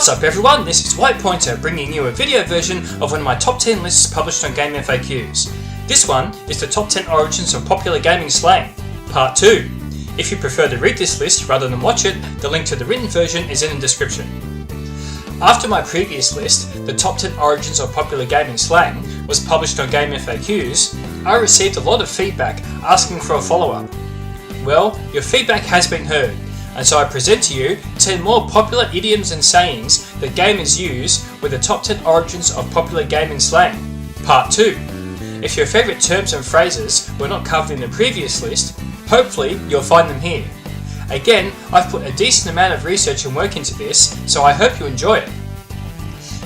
What's up everyone, this is White Pointer bringing you a video version of one of my top 10 lists published on Game FAQs. This one is the top 10 origins of popular gaming slang, part 2. If you prefer to read this list rather than watch it, the link to the written version is in the description. After my previous list, the top 10 origins of popular gaming slang, was published on Game FAQs, I received a lot of feedback asking for a follow-up. Well, your feedback has been heard, and so I present to you 10 more popular idioms and sayings that gamers use with the top 10 origins of popular gaming slang, part 2. If your favourite terms and phrases were not covered in the previous list, hopefully you'll find them here. Again, I've put a decent amount of research and work into this, so I hope you enjoy it.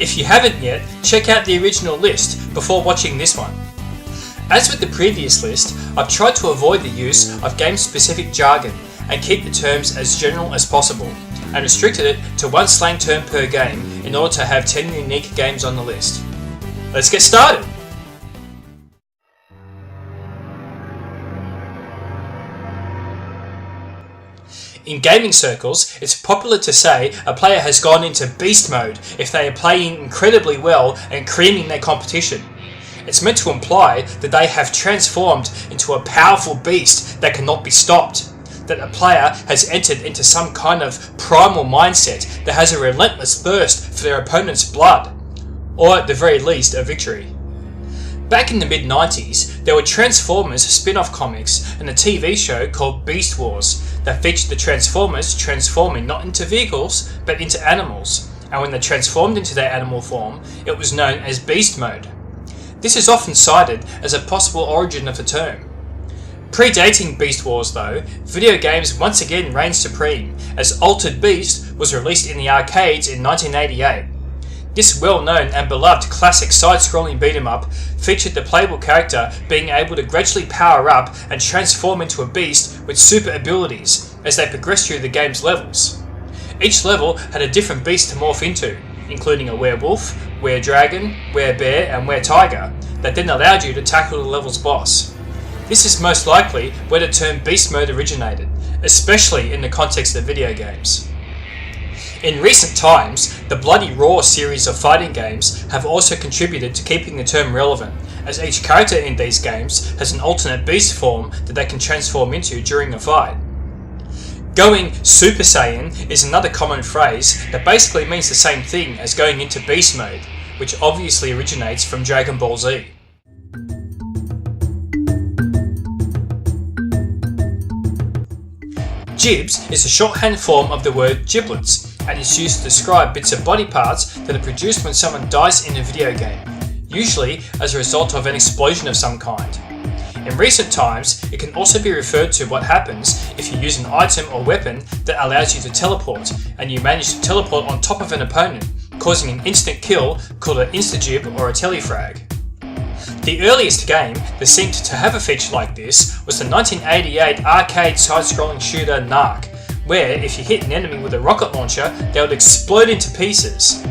If you haven't yet, check out the original list before watching this one. As with the previous list, I've tried to avoid the use of game-specific jargon and keep the terms as general as possible, and restricted it to one slang term per game in order to have 10 unique games on the list. Let's get started! In gaming circles, it's popular to say a player has gone into beast mode if they are playing incredibly well and creaming their competition. It's meant to imply that they have transformed into a powerful beast that cannot be stopped, that a player has entered into some kind of primal mindset that has a relentless thirst for their opponent's blood, or at the very least a victory. Back in the mid-90s, there were Transformers spin-off comics and a TV show called Beast Wars that featured the Transformers transforming not into vehicles but into animals, and when they transformed into their animal form, it was known as beast mode. This is often cited as a possible origin of the term. Predating Beast Wars though, video games once again reigned supreme as Altered Beast was released in the arcades in 1988. This well-known and beloved classic side-scrolling beat-em-up featured the playable character being able to gradually power up and transform into a beast with super abilities as they progressed through the game's levels. Each level had a different beast to morph into, including a werewolf, were-dragon, were-bear and were-tiger, that then allowed you to tackle the level's boss. This is most likely where the term beast mode originated, especially in the context of video games. In recent times, the Bloody Roar series of fighting games have also contributed to keeping the term relevant, as each character in these games has an alternate beast form that they can transform into during a fight. Going Super Saiyan is another common phrase that basically means the same thing as going into beast mode, which obviously originates from Dragon Ball Z. Gibs is a shorthand form of the word giblets, and is used to describe bits of body parts that are produced when someone dies in a video game, usually as a result of an explosion of some kind. In recent times, it can also be referred to what happens if you use an item or weapon that allows you to teleport, and you manage to teleport on top of an opponent, causing an instant kill called an insta-gib or a telefrag. The earliest game that seemed to have a feature like this was the 1988 arcade side-scrolling shooter Narc, where if you hit an enemy with a rocket launcher, they would explode into pieces.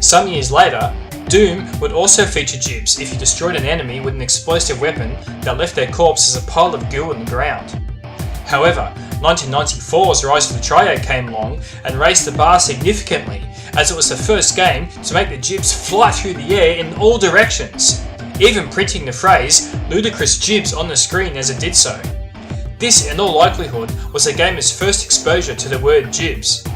Some years later, Doom would also feature gibs if you destroyed an enemy with an explosive weapon that left their corpse as a pile of goo on the ground. However, 1994's Rise of the Triad came along and raised the bar significantly, as it was the first game to make the gibs fly through the air in all directions, even printing the phrase "ludicrous gibs" on the screen as it did so. This, in all likelihood, was the gamer's first exposure to the word gibs.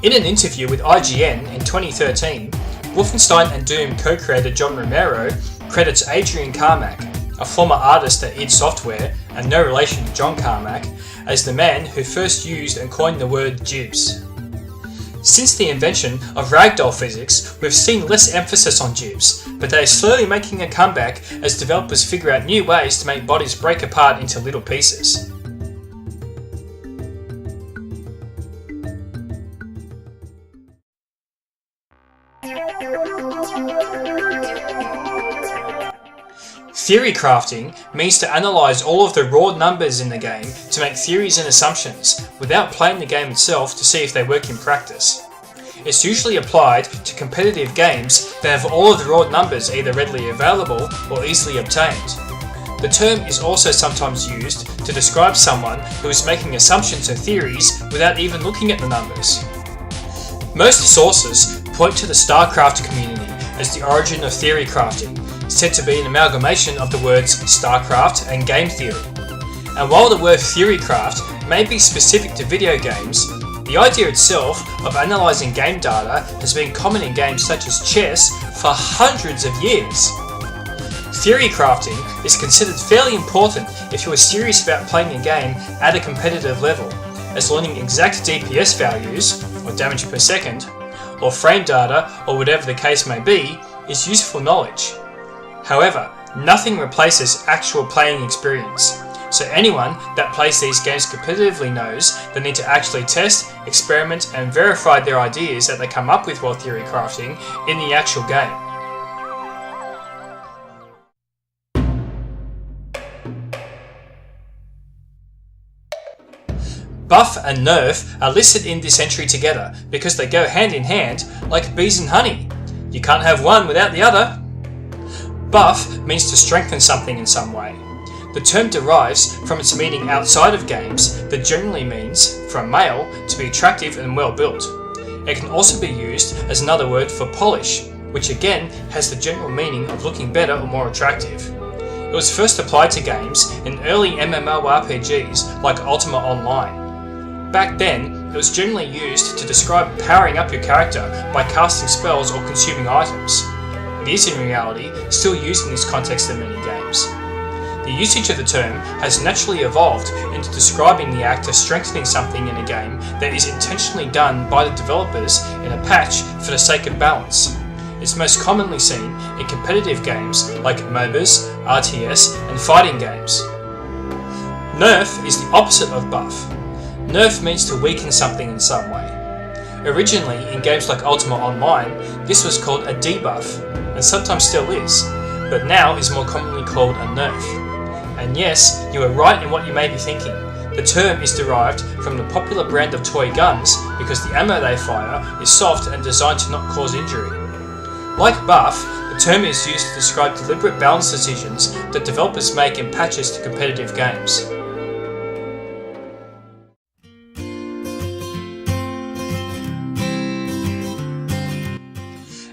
In an interview with IGN in 2013, Wolfenstein and Doom co-creator John Romero credits Adrian Carmack, a former artist at id Software and no relation to John Carmack, as the man who first used and coined the word gibs. Since the invention of ragdoll physics, we've seen less emphasis on gibs, but they are slowly making a comeback as developers figure out new ways to make bodies break apart into little pieces. Theory crafting means to analyse all of the raw numbers in the game to make theories and assumptions, without playing the game itself to see if they work in practice. It's usually applied to competitive games that have all of the raw numbers either readily available or easily obtained. The term is also sometimes used to describe someone who is making assumptions and theories without even looking at the numbers. Most sources point to the StarCraft community as the origin of theory crafting, said to be an amalgamation of the words StarCraft and game theory. And while the word theory craft may be specific to video games, the idea itself of analysing game data has been common in games such as chess for hundreds of years. Theory crafting is considered fairly important if you are serious about playing a game at a competitive level, as learning exact DPS values, or damage per second, or frame data, or whatever the case may be, is useful knowledge. However, nothing replaces actual playing experience, so anyone that plays these games competitively knows they need to actually test, experiment, and verify their ideas that they come up with while theory crafting in the actual game. Buff and nerf are listed in this entry together because they go hand in hand like bees and honey. You can't have one without the other. Buff means to strengthen something in some way. The term derives from its meaning outside of games that generally means, for a male, to be attractive and well built. It can also be used as another word for polish, which again has the general meaning of looking better or more attractive. It was first applied to games in early MMORPGs like Ultima Online. Back then, it was generally used to describe powering up your character by casting spells or consuming items. It is in reality still used in this context in many games. The usage of the term has naturally evolved into describing the act of strengthening something in a game that is intentionally done by the developers in a patch for the sake of balance. It's most commonly seen in competitive games like MOBAs, RTS, and fighting games. Nerf is the opposite of buff. Nerf means to weaken something in some way. Originally, in games like Ultima Online, this was called a debuff, and sometimes still is, but now is more commonly called a nerf. And yes, you are right in what you may be thinking. The term is derived from the popular brand of toy guns because the ammo they fire is soft and designed to not cause injury. Like buff, the term is used to describe deliberate balance decisions that developers make in patches to competitive games.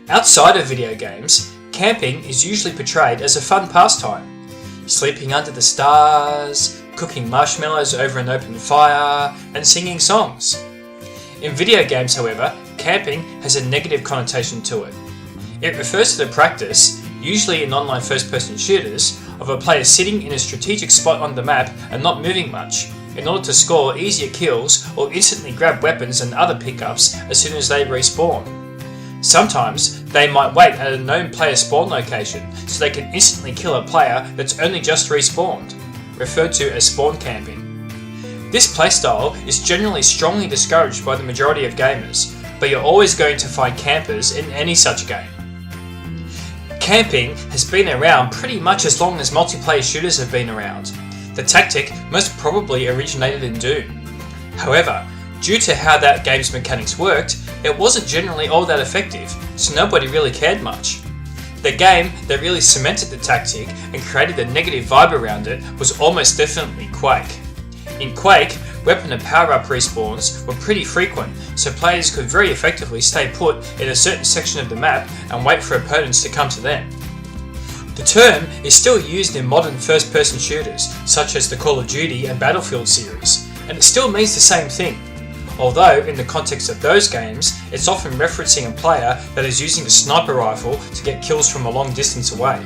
Outside of video games, camping is usually portrayed as a fun pastime. Sleeping under the stars, cooking marshmallows over an open fire, and singing songs. In video games, however, camping has a negative connotation to it. It refers to the practice, usually in online first-person shooters, of a player sitting in a strategic spot on the map and not moving much, in order to score easier kills or instantly grab weapons and other pickups as soon as they respawn. Sometimes, they might wait at a known player spawn location so they can instantly kill a player that's only just respawned, referred to as spawn camping. This playstyle is generally strongly discouraged by the majority of gamers, but you're always going to find campers in any such game. Camping has been around pretty much as long as multiplayer shooters have been around. The tactic most probably originated in Doom. However, due to how that game's mechanics worked, it wasn't generally all that effective, so nobody really cared much. The game that really cemented the tactic and created a negative vibe around it was almost definitely Quake. In Quake, weapon and power-up respawns were pretty frequent, so players could very effectively stay put in a certain section of the map and wait for opponents to come to them. The term is still used in modern first-person shooters, such as the Call of Duty and Battlefield series, and it still means the same thing. Although, in the context of those games, it's often referencing a player that is using a sniper rifle to get kills from a long distance away.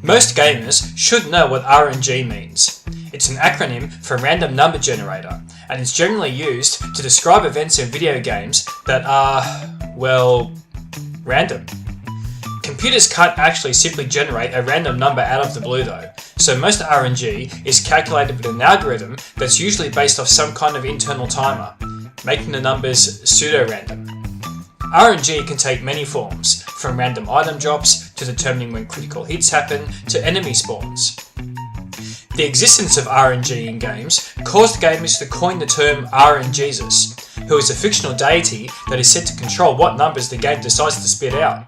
Most gamers should know what RNG means. It's an acronym for Random Number Generator, and it's generally used to describe events in video games that are, well, random. Computers can't actually simply generate a random number out of the blue though, so most RNG is calculated with an algorithm that's usually based off some kind of internal timer, making the numbers pseudo-random. RNG can take many forms, from random item drops to determining when critical hits happen to enemy spawns. The existence of RNG in games caused gamers to coin the term RNGesus, who is a fictional deity that is said to control what numbers the game decides to spit out.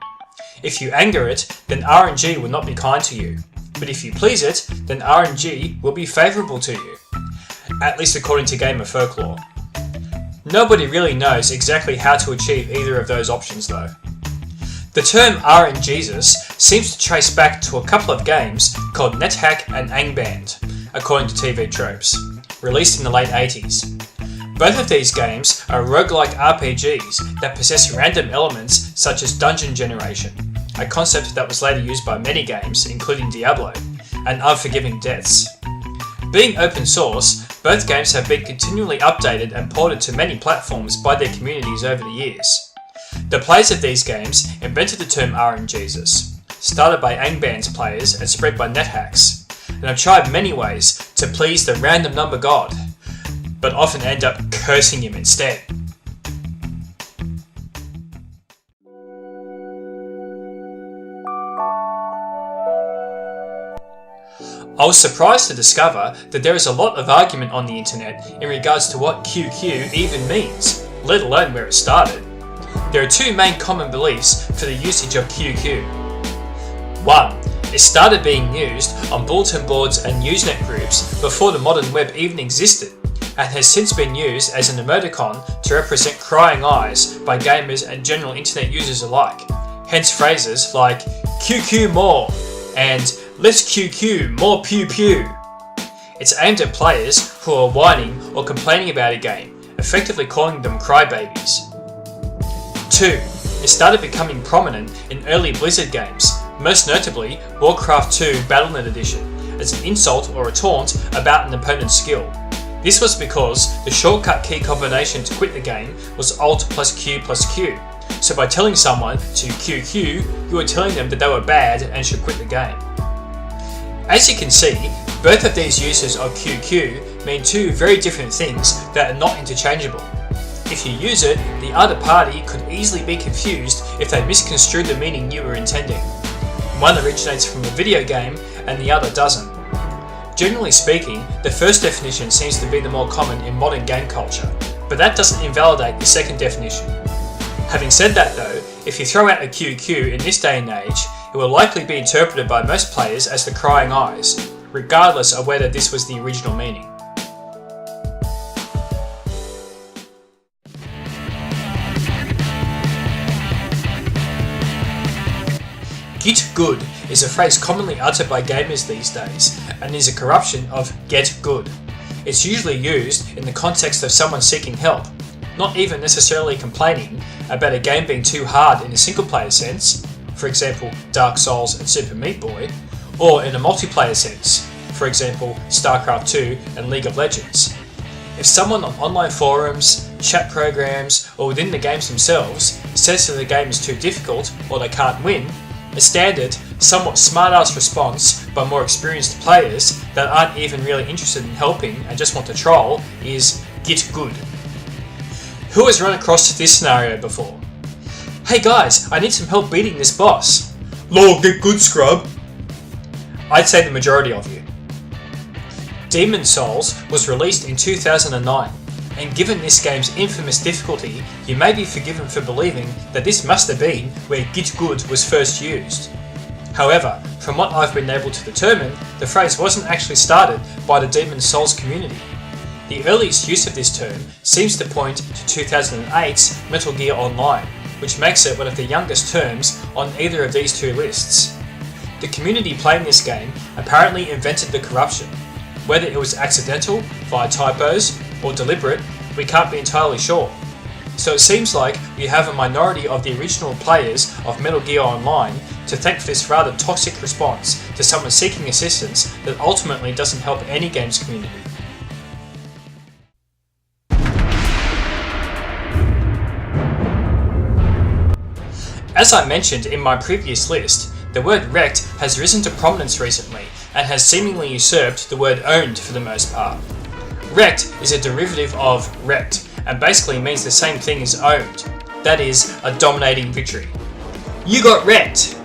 If you anger it, then RNG will not be kind to you. but if you please it, then RNG will be favourable to you, at least according to gamer folklore. Nobody really knows exactly how to achieve either of those options though. The term RNGesus seems to trace back to a couple of games called NetHack and Angband, according to TV tropes, released in the late 80s. Both of these games are roguelike RPGs that possess random elements such as dungeon generation, a concept that was later used by many games, including Diablo, and unforgiving deaths. Being open source, both games have been continually updated and ported to many platforms by their communities over the years. The players of these games invented the term RNGesus, started by Angband's players and spread by NetHacks, and have tried many ways to please the random number god, but often end up cursing him instead. I was surprised to discover that there is a lot of argument on the internet in regards to what QQ even means, let alone where it started. There are two main common beliefs for the usage of QQ. 1. It started being used on bulletin boards and Usenet groups before the modern web even existed, and has since been used as an emoticon to represent crying eyes by gamers and general internet users alike, hence phrases like QQ Mohr and let's QQ more pew pew. It's aimed at players who are whining or complaining about a game, effectively calling them crybabies. 2. It started becoming prominent in early Blizzard games, most notably Warcraft 2 Battle.net Edition, as an insult or a taunt about an opponent's skill. This was because the shortcut key combination to quit the game was Alt plus Q plus Q, so by telling someone to QQ, you were telling them that they were bad and should quit the game. As you can see, both of these uses of QQ mean two very different things that are not interchangeable. If you use it, the other party could easily be confused if they misconstrue the meaning you were intending. One originates from a video game and the other doesn't. Generally speaking, the first definition seems to be the more common in modern game culture, but that doesn't invalidate the second definition. Having said that though, if you throw out a QQ in this day and age, it will likely be interpreted by most players as the crying eyes, regardless of whether this was the original meaning. Git good is a phrase commonly uttered by gamers these days, and is a corruption of get good. It's usually used in the context of someone seeking help, not even necessarily complaining about a game being too hard in a single player sense, for example Dark Souls and Super Meat Boy, or in a multiplayer sense, for example StarCraft 2 and League of Legends. If someone on online forums, chat programs, or within the games themselves says that the game is too difficult or they can't win, a standard, somewhat smart-ass response by more experienced players that aren't even really interested in helping and just want to troll is get good. Who has run across this scenario before? Hey guys, I need some help beating this boss. Lol, get good, scrub. I'd say the majority of you. Demon Souls was released in 2009, and given this game's infamous difficulty, you may be forgiven for believing that this must have been where Git Good was first used. However, from what I've been able to determine, the phrase wasn't actually started by the Demon Souls community. The earliest use of this term seems to point to 2008's Metal Gear Online, which makes it one of the youngest terms on either of these two lists. The community playing this game apparently invented the corruption. Whether it was accidental, via typos, or deliberate, we can't be entirely sure. So it seems like we have a minority of the original players of Metal Gear Online to thank for this rather toxic response to someone seeking assistance that ultimately doesn't help any games community. As I mentioned in my previous list, the word wrecked has risen to prominence recently and has seemingly usurped the word owned for the most part. Wrecked is a derivative of wrecked and basically means the same thing as owned, that is, a dominating victory. You got wrecked!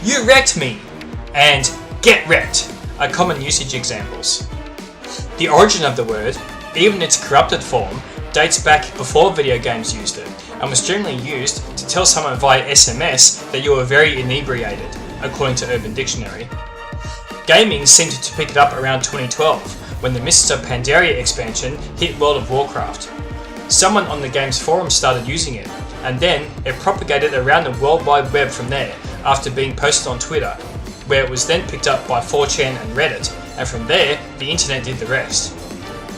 You wrecked me! And get wrecked are common usage examples. The origin of the word, even its corrupted form, dates back before video games used it and was generally used to tell someone via SMS that you were very inebriated, according to Urban Dictionary. Gaming seemed to pick it up around 2012, when the Mr. Pandaria expansion hit World of Warcraft. Someone on the game's forum started using it, and then it propagated around the World Wide Web from there after being posted on Twitter, where it was then picked up by 4chan and Reddit, and from there, the internet did the rest.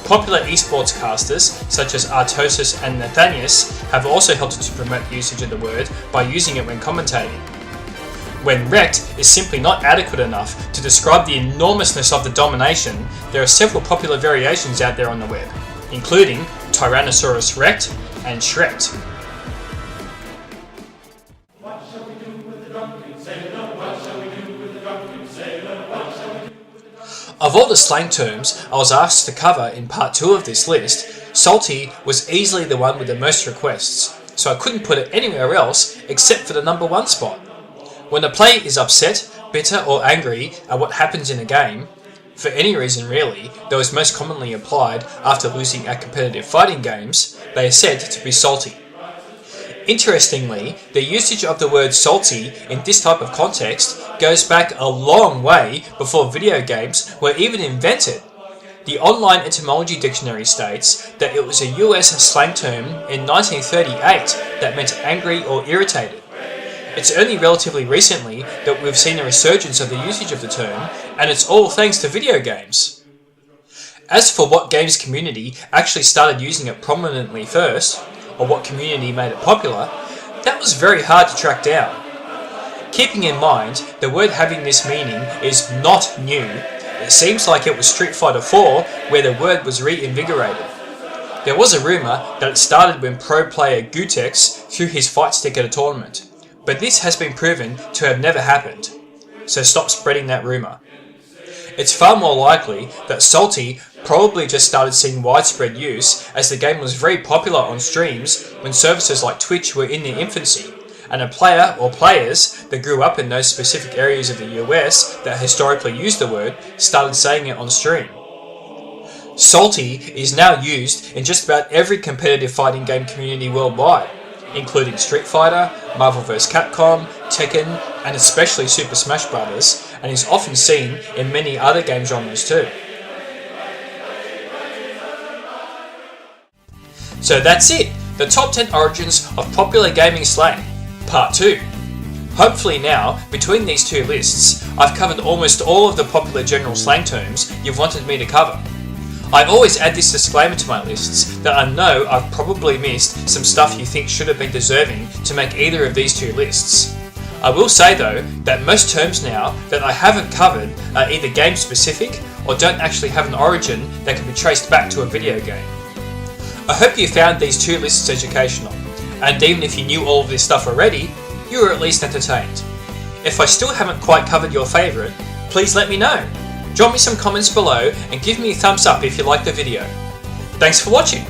Popular esports casters, such as Artosis and Nathanius, have also helped to promote the usage of the word by using it when commentating. When wrecked is simply not adequate enough to describe the enormousness of the domination, there are several popular variations out there on the web, including Tyrannosaurus wrecked and Shreked. What shall we do with the drunken sailor? What shall we do with the drunken sailor? What shall we do with the drunken... Of all the slang terms I was asked to cover in part 2 of this list, salty was easily the one with the most requests, so I couldn't put it anywhere else except for the number 1 spot. When a player is upset, bitter or angry at what happens in a game, for any reason really, though is most commonly applied after losing at competitive fighting games, they are said to be salty. Interestingly, the usage of the word salty in this type of context goes back a long way before video games were even invented. The online etymology dictionary states that it was a US slang term in 1938 that meant angry or irritated. It's only relatively recently that we've seen a resurgence of the usage of the term, and it's all thanks to video games. As for what games community actually started using it prominently first, or what community made it popular, that was very hard to track down. Keeping in mind the word having this meaning is not new, it seems like it was Street Fighter 4 where the word was reinvigorated. There was a rumour that it started when pro player Gutex threw his fight stick at a tournament. But this has been proven to have never happened, so stop spreading that rumour. It's far more likely that salty probably just started seeing widespread use as the game was very popular on streams when services like Twitch were in their infancy, and a player or players that grew up in those specific areas of the US that historically used the word started saying it on stream. Salty is now used in just about every competitive fighting game community worldwide, including Street Fighter, Marvel vs. Capcom, Tekken, and especially Super Smash Bros., and is often seen in many other game genres too. So that's it, the top 10 origins of popular gaming slang, part 2. Hopefully now, between these two lists, I've covered almost all of the popular general slang terms you've wanted me to cover. I always add this disclaimer to my lists that I know I've probably missed some stuff you think should have been deserving to make either of these two lists. I will say though that most terms now that I haven't covered are either game specific or don't actually have an origin that can be traced back to a video game. I hope you found these two lists educational, and even if you knew all of this stuff already, you were at least entertained. If I still haven't quite covered your favourite, please let me know. Drop me some comments below and give me a thumbs up if you liked the video. Thanks for watching!